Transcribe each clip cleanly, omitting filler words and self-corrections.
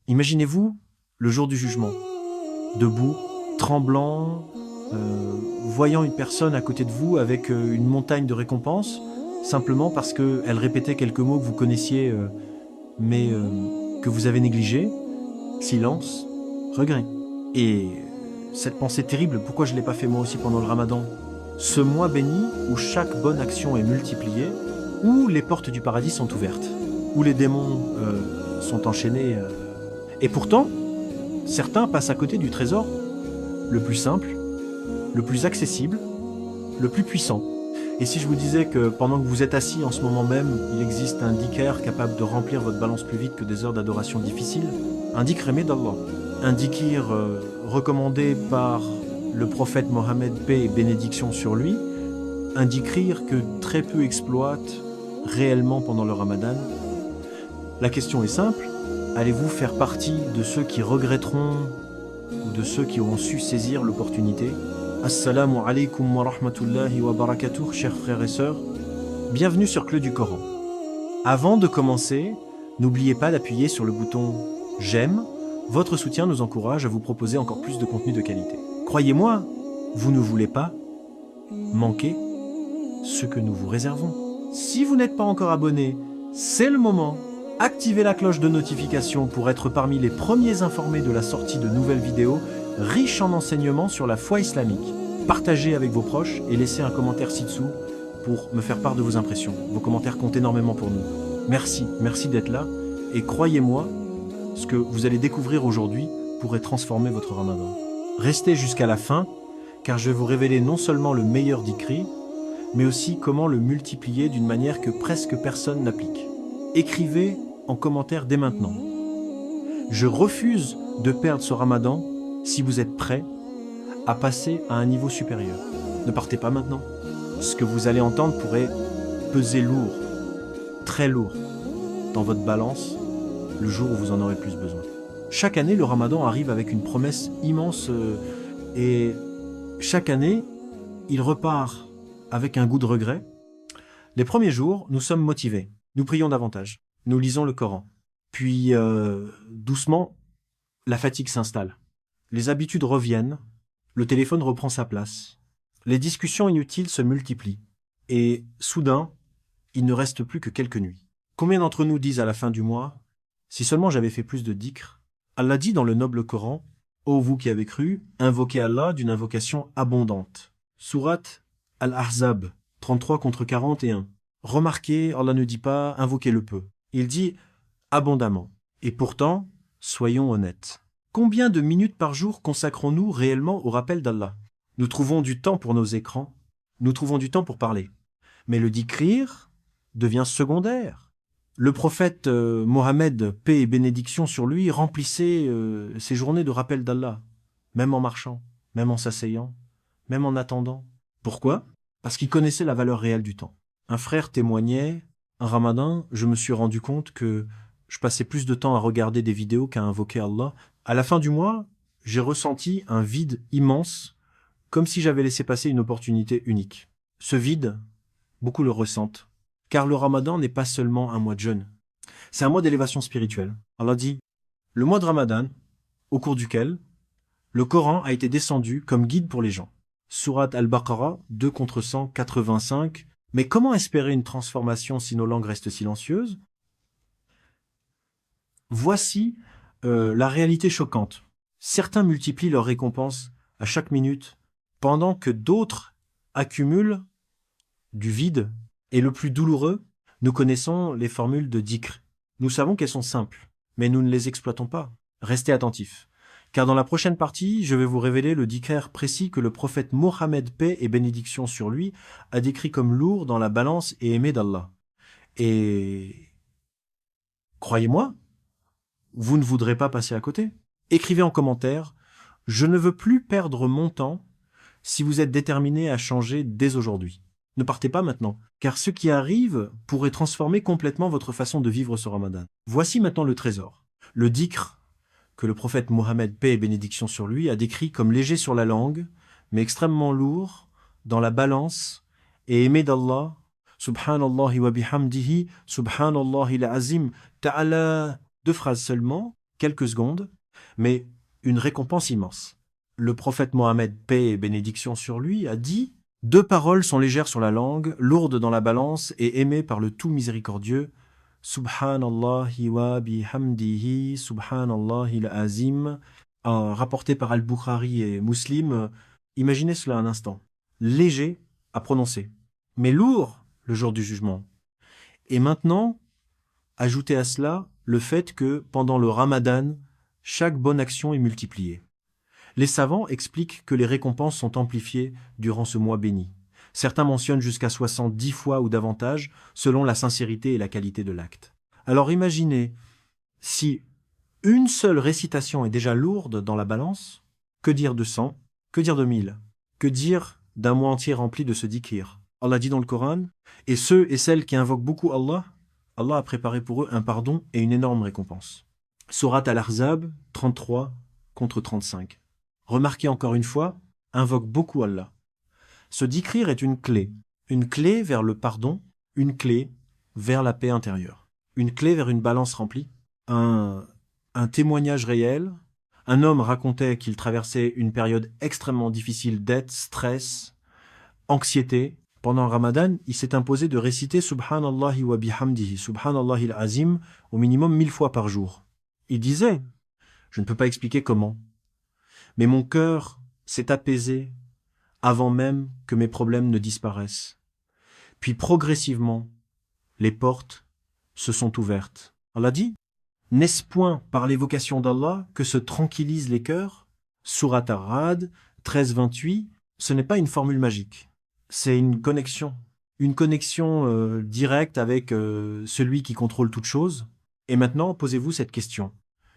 Imaginez-vous le jour du jugement, debout, tremblant, voyant une personne à côté de vous avec une montagne de récompenses, simplement parce qu'elle répétait quelques mots que vous connaissiez, mais que vous avez négligés. Silence, regret. Et cette pensée terrible, pourquoi je ne l'ai pas fait moi aussi pendant le Ramadan? Ce mois béni où chaque bonne action est multipliée, où les portes du paradis sont ouvertes, où les démons sont enchaînés. Et pourtant, certains passent à côté du trésor le plus simple, le plus accessible, le plus puissant. Et si je vous disais que pendant que vous êtes assis en ce moment même, il existe un dhikr capable de remplir votre balance plus vite que des heures d'adoration difficiles, un dhikr aimé d'Allah, un dhikr recommandé par le prophète Mohammed, paix et bénédiction sur lui, un dhikr que très peu exploitent réellement pendant le Ramadan. La question est simple, allez-vous faire partie de ceux qui regretteront ou de ceux qui auront su saisir l'opportunité? Assalamu alaikum wa rahmatullahi wa barakatuh, chers frères et sœurs. Bienvenue sur Clé du Coran. Avant de commencer, n'oubliez pas d'appuyer sur le bouton « J'aime ». Votre soutien nous encourage à vous proposer encore plus de contenu de qualité. Croyez-moi, vous ne voulez pas manquer ce que nous vous réservons. Si vous n'êtes pas encore abonné, c'est le moment. Activez la cloche de notification pour être parmi les premiers informés de la sortie de nouvelles vidéos riches en enseignements sur la foi islamique. Partagez avec vos proches et laissez un commentaire ci-dessous pour me faire part de vos impressions. Vos commentaires comptent énormément pour nous. Merci d'être là et croyez-moi, ce que vous allez découvrir aujourd'hui pourrait transformer votre Ramadan. Restez jusqu'à la fin car je vais vous révéler non seulement le meilleur dhikri, mais aussi comment le multiplier d'une manière que presque personne n'applique. Écrivez en commentaire dès maintenant. Je refuse de perdre ce Ramadan si vous êtes prêts à passer à un niveau supérieur. Ne partez pas maintenant. Ce que vous allez entendre pourrait peser lourd, très lourd, dans votre balance le jour où vous en aurez plus besoin. Chaque année, le Ramadan arrive avec une promesse immense et chaque année, il repart avec un goût de regret. Les premiers jours, nous sommes motivés. Nous prions davantage. Nous lisons le Coran. Puis, doucement, la fatigue s'installe. Les habitudes reviennent. Le téléphone reprend sa place. Les discussions inutiles se multiplient. Et soudain, il ne reste plus que quelques nuits. Combien d'entre nous disent à la fin du mois, si seulement j'avais fait plus de dhikr? Allah dit dans le noble Coran, ô vous qui avez cru, invoquez Allah d'une invocation abondante. Sourate Al-Ahzab, 33 contre 41. Remarquez, Allah ne dit pas invoquez-le peu. Il dit abondamment. Et pourtant, soyons honnêtes. Combien de minutes par jour consacrons-nous réellement au rappel d'Allah? Nous trouvons du temps pour nos écrans, nous trouvons du temps pour parler. Mais le dhikr devient secondaire. Le prophète Mohammed, paix et bénédiction sur lui, remplissait ses journées de rappel d'Allah, même en marchant, même en s'asseyant, même en attendant. Pourquoi? Parce qu'il connaissait la valeur réelle du temps. Un frère témoignait, un Ramadan, je me suis rendu compte que je passais plus de temps à regarder des vidéos qu'à invoquer Allah. À la fin du mois, j'ai ressenti un vide immense, comme si j'avais laissé passer une opportunité unique. Ce vide, beaucoup le ressentent, car le Ramadan n'est pas seulement un mois de jeûne. C'est un mois d'élévation spirituelle. Allah dit, le mois de Ramadan, au cours duquel le Coran a été descendu comme guide pour les gens. Sourate Al-Baqarah, 2 contre 185. Mais comment espérer une transformation si nos langues restent silencieuses? Voici la réalité choquante. Certains multiplient leurs récompenses à chaque minute, pendant que d'autres accumulent du vide. Et le plus douloureux, nous connaissons les formules de dhikr. Nous savons qu'elles sont simples, mais nous ne les exploitons pas. Restez attentifs, car dans la prochaine partie, je vais vous révéler le dhikr précis que le prophète Mohammed, paix et bénédiction sur lui, a décrit comme lourd dans la balance et aimé d'Allah. Et croyez-moi, vous ne voudrez pas passer à côté. Écrivez en commentaire « Je ne veux plus perdre mon temps » si vous êtes déterminé à changer dès aujourd'hui. Ne partez pas maintenant, car ce qui arrive pourrait transformer complètement votre façon de vivre ce Ramadan. Voici maintenant le trésor, le dhikr que le prophète Mohammed, paix et bénédiction sur lui, a décrit comme léger sur la langue, mais extrêmement lourd dans la balance et aimé d'Allah. Subhanallah wa bihamdihi, subhanallah il azim, ta'ala. 2 phrases seulement, quelques secondes, mais une récompense immense. Le prophète Mohammed, paix et bénédiction sur lui, a dit « Deux paroles sont légères sur la langue, lourdes dans la balance et aimées par le tout miséricordieux. Subhanallahi wa bihamdihi, subhanallahil azim » rapporté par Al-Bukhari et Muslim. Imaginez cela un instant. Léger à prononcer, mais lourd le jour du jugement. Et maintenant, ajoutez à cela le fait que pendant le Ramadan, chaque bonne action est multipliée. Les savants expliquent que les récompenses sont amplifiées durant ce mois béni. Certains mentionnent jusqu'à 70 fois ou davantage, selon la sincérité et la qualité de l'acte. Alors imaginez, si une seule récitation est déjà lourde dans la balance, que dire de 100, que dire de 1000, que dire d'un mois entier rempli de ce dhikr. Allah dit dans le Coran, « Et ceux et celles qui invoquent beaucoup Allah, Allah a préparé pour eux un pardon et une énorme récompense. » Sourate Al-Ahzab, 33 contre 35. Remarquez encore une fois, invoque beaucoup Allah. Ce dhikr est une clé vers le pardon, une clé vers la paix intérieure, une clé vers une balance remplie, un témoignage réel. Un homme racontait qu'il traversait une période extrêmement difficile dette, stress, anxiété. Pendant Ramadan, il s'est imposé de réciter Subhanallahi wa bihamdihi, Subhanallahil azim, au minimum 1000 fois par jour. Il disait, je ne peux pas expliquer comment, mais mon cœur s'est apaisé avant même que mes problèmes ne disparaissent. Puis progressivement, les portes se sont ouvertes. Allah dit, n'est-ce point par l'évocation d'Allah que se tranquillisent les cœurs? Surat Ar-Ra'd 13-28, ce n'est pas une formule magique, c'est une connexion directe avec celui qui contrôle toute chose. Et maintenant, posez-vous cette question.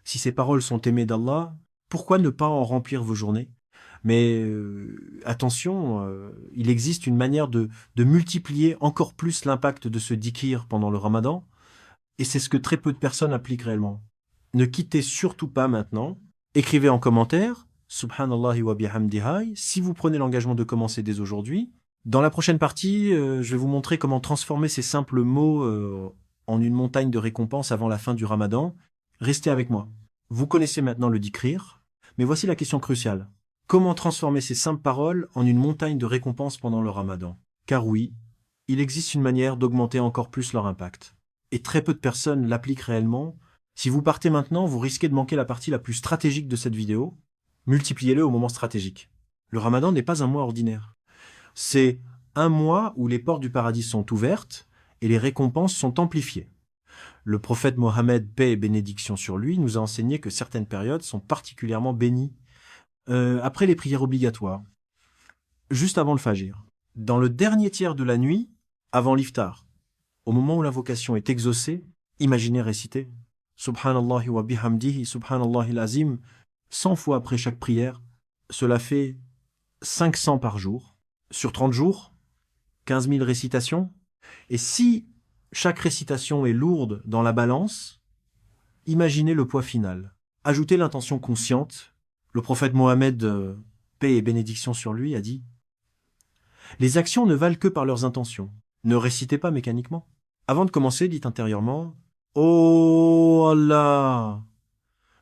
Si ces paroles sont aimées d'Allah, pourquoi ne pas en remplir vos journées? Mais attention, il existe une manière de multiplier encore plus l'impact de ce dhikr pendant le Ramadan, et c'est ce que très peu de personnes appliquent réellement. Ne quittez surtout pas maintenant. Écrivez en commentaire, Subhanallahi wa bihamdihi, si vous prenez l'engagement de commencer dès aujourd'hui. Dans la prochaine partie, je vais vous montrer comment transformer ces simples mots en une montagne de récompenses avant la fin du Ramadan. Restez avec moi. Vous connaissez maintenant le dhikr, mais voici la question cruciale. Comment transformer ces simples paroles en une montagne de récompenses pendant le Ramadan? Car oui, il existe une manière d'augmenter encore plus leur impact. Et très peu de personnes l'appliquent réellement. Si vous partez maintenant, vous risquez de manquer la partie la plus stratégique de cette vidéo. Multipliez-le au moment stratégique. Le Ramadan n'est pas un mois ordinaire. C'est un mois où les portes du paradis sont ouvertes et les récompenses sont amplifiées. Le prophète Mohammed, paix et bénédiction sur lui, nous a enseigné que certaines périodes sont particulièrement bénies. Après les prières obligatoires, juste avant le fajr, dans le dernier tiers de la nuit, avant l'iftar, au moment où l'invocation est exaucée, imaginez réciter Subhanallahi wa bihamdihi, Subhanallahil azim, 100 fois après chaque prière. Cela fait 500 par jour. Sur 30 jours, 15 000 récitations. Et si chaque récitation est lourde dans la balance, imaginez le poids final. Ajoutez l'intention consciente. Le prophète Mohammed, paix et bénédiction sur lui, a dit « Les actions ne valent que par leurs intentions. Ne récitez pas mécaniquement. » Avant de commencer, dites intérieurement « Oh Allah,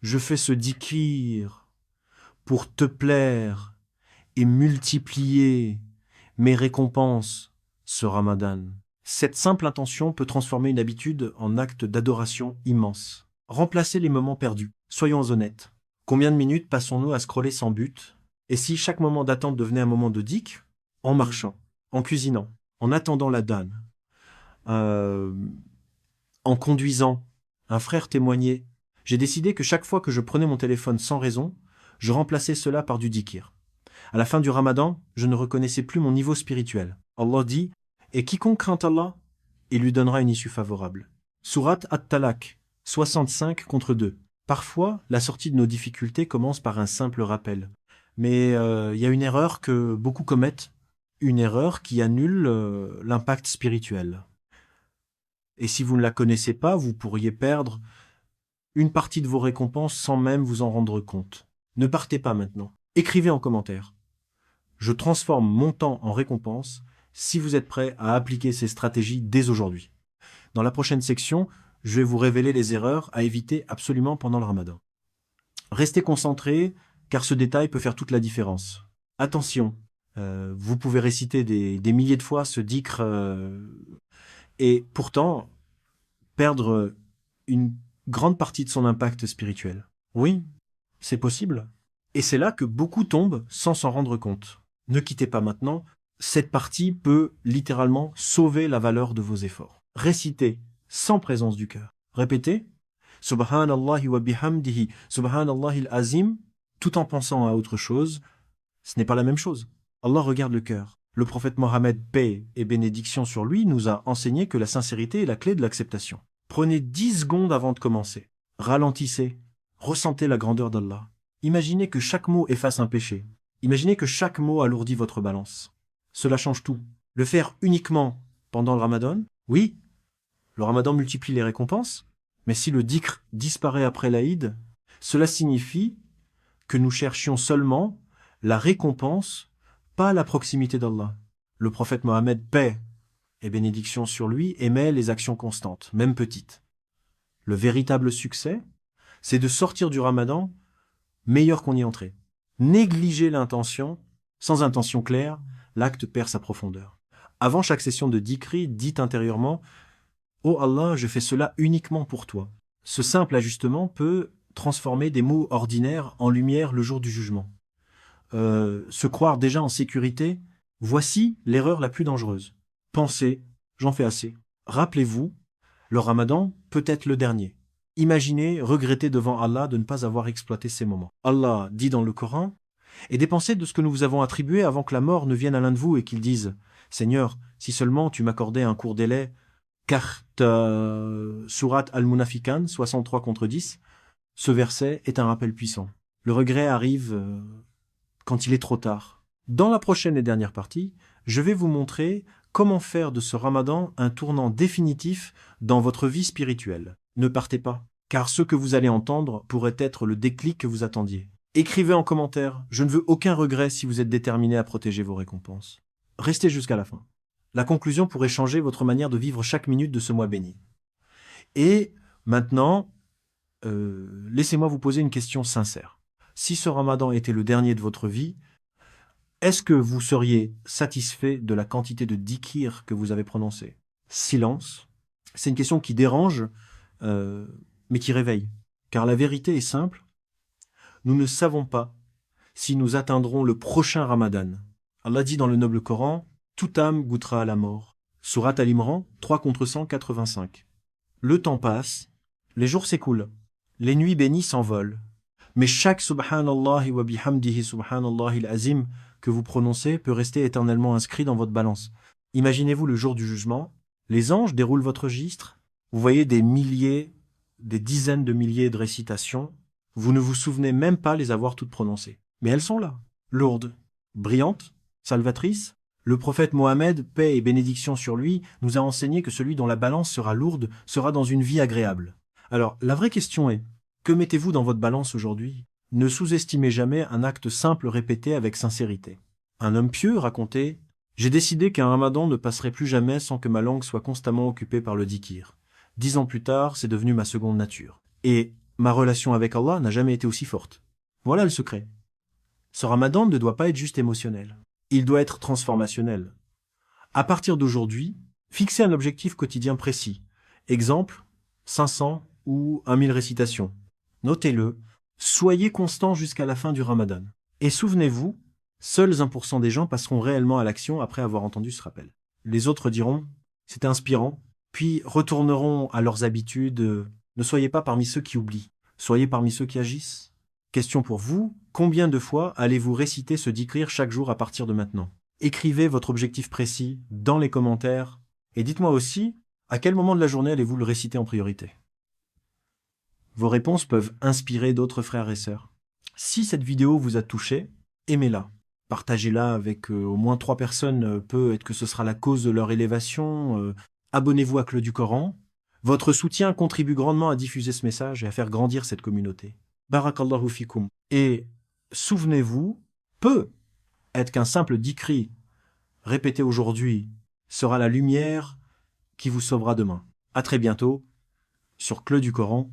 je fais ce dhikr pour te plaire et multiplier mes récompenses ce Ramadan. » Cette simple intention peut transformer une habitude en acte d'adoration immense. Remplacez les moments perdus. Soyons honnêtes. Combien de minutes passons-nous à scroller sans but? Et si chaque moment d'attente devenait un moment de dhikr? En marchant, en cuisinant, en attendant la danne, en conduisant. Un frère témoignait. J'ai décidé que chaque fois que je prenais mon téléphone sans raison, je remplaçais cela par du dhikr. À la fin du Ramadan, je ne reconnaissais plus mon niveau spirituel. Allah dit « Et quiconque craint Allah, il lui donnera une issue favorable. » Sourate At-Talaq, 65 contre 2. Parfois, la sortie de nos difficultés commence par un simple rappel. Mais il y a une erreur que beaucoup commettent, une erreur qui annule l'impact spirituel. Et si vous ne la connaissez pas, vous pourriez perdre une partie de vos récompenses sans même vous en rendre compte. Ne partez pas maintenant. Écrivez en commentaire. Je transforme mon temps en récompense si vous êtes prêt à appliquer ces stratégies dès aujourd'hui. Dans la prochaine section, je vais vous révéler les erreurs à éviter absolument pendant le Ramadan. Restez concentrés, car ce détail peut faire toute la différence. Attention, vous pouvez réciter des milliers de fois ce dhikr et pourtant perdre une grande partie de son impact spirituel. Oui, c'est possible. Et c'est là que beaucoup tombent sans s'en rendre compte. Ne quittez pas maintenant, cette partie peut littéralement sauver la valeur de vos efforts. Récitez sans présence du cœur. Répétez Subhanallah wa bihamdihi, Subhanallahil azim, tout en pensant à autre chose. Ce n'est pas la même chose. Allah regarde le cœur. Le prophète Mohammed, paix et bénédiction sur lui, nous a enseigné que la sincérité est la clé de l'acceptation. Prenez 10 secondes avant de commencer. Ralentissez. Ressentez la grandeur d'Allah. Imaginez que chaque mot efface un péché. Imaginez que chaque mot alourdit votre balance. Cela change tout. Le faire uniquement pendant le Ramadan, oui, le Ramadan multiplie les récompenses, mais si le dhikr disparaît après l'Aïd, cela signifie que nous cherchions seulement la récompense, pas la proximité d'Allah. Le prophète Mohammed, paix et bénédiction sur lui, aimait les actions constantes, même petites. Le véritable succès, c'est de sortir du Ramadan meilleur qu'on y est entré. Négligez l'intention, sans intention claire, l'acte perd sa profondeur. Avant chaque session de dhikri, dites intérieurement « Oh Allah, je fais cela uniquement pour toi ». Ce simple ajustement peut transformer des mots ordinaires en lumière le jour du jugement. Se croire déjà en sécurité, voici l'erreur la plus dangereuse. Pensez, j'en fais assez. Rappelez-vous, le Ramadan peut être le dernier. Imaginez, regrettez devant Allah de ne pas avoir exploité ces moments. Allah dit dans le Coran, et dépensez de ce que nous vous avons attribué avant que la mort ne vienne à l'un de vous et qu'il dise, Seigneur, si seulement tu m'accordais un court délai, car Surat Al-Munafiqan, 63-10, ce verset est un rappel puissant. Le regret arrive quand il est trop tard. Dans la prochaine et dernière partie, je vais vous montrer comment faire de ce Ramadan un tournant définitif dans votre vie spirituelle. Ne partez pas, car ce que vous allez entendre pourrait être le déclic que vous attendiez. Écrivez en commentaire, je ne veux aucun regret si vous êtes déterminé à protéger vos récompenses. Restez jusqu'à la fin. La conclusion pourrait changer votre manière de vivre chaque minute de ce mois béni. Et maintenant, laissez-moi vous poser une question sincère. Si ce Ramadan était le dernier de votre vie, est-ce que vous seriez satisfait de la quantité de dhikr que vous avez prononcé? Silence. C'est une question qui dérange, mais qui réveille. Car la vérité est simple. Nous ne savons pas si nous atteindrons le prochain Ramadan. Allah dit dans le noble Coran, « Toute âme goûtera à la mort ». Surat Al-Imran, 3-185. Le temps passe, les jours s'écoulent, les nuits bénies s'envolent. Mais chaque Subhanallah wa bihamdihi Subhanallahil azim que vous prononcez peut rester éternellement inscrit dans votre balance. Imaginez-vous le jour du jugement, les anges déroulent votre registre, vous voyez des milliers, des dizaines de milliers de récitations, vous ne vous souvenez même pas les avoir toutes prononcées. Mais elles sont là, lourdes, brillantes, salvatrices. Le prophète Mohammed, paix et bénédiction sur lui, nous a enseigné que celui dont la balance sera lourde sera dans une vie agréable. Alors, la vraie question est, que mettez-vous dans votre balance aujourd'hui? Ne sous-estimez jamais un acte simple répété avec sincérité. Un homme pieux racontait « J'ai décidé qu'un ramadan ne passerait plus jamais sans que ma langue soit constamment occupée par le dhikr. 10 ans plus tard, c'est devenu ma seconde nature. Et ma relation avec Allah n'a jamais été aussi forte. » Voilà le secret. Ce ramadan ne doit pas être juste émotionnel. Il doit être transformationnel. À partir d'aujourd'hui, fixez un objectif quotidien précis. Exemple, 500 ou 1000 récitations. Notez-le. Soyez constant jusqu'à la fin du Ramadan. Et souvenez-vous, seuls 1% des gens passeront réellement à l'action après avoir entendu ce rappel. Les autres diront « c'est inspirant », puis retourneront à leurs habitudes. Ne soyez pas parmi ceux qui oublient, soyez parmi ceux qui agissent. Question pour vous, combien de fois allez-vous réciter ce dhikr chaque jour à partir de maintenant? Écrivez votre objectif précis dans les commentaires et dites-moi aussi à quel moment de la journée allez-vous le réciter en priorité. Vos réponses peuvent inspirer d'autres frères et sœurs. Si cette vidéo vous a touché, aimez-la. Partagez-la avec au moins 3 personnes, peut-être que ce sera la cause de leur élévation. Abonnez-vous à Clé du Coran. Votre soutien contribue grandement à diffuser ce message et à faire grandir cette communauté. Barakallahu fikum. Et souvenez-vous, peut être qu'un simple dhikri répété aujourd'hui sera la lumière qui vous sauvera demain. À très bientôt sur Clé du Coran.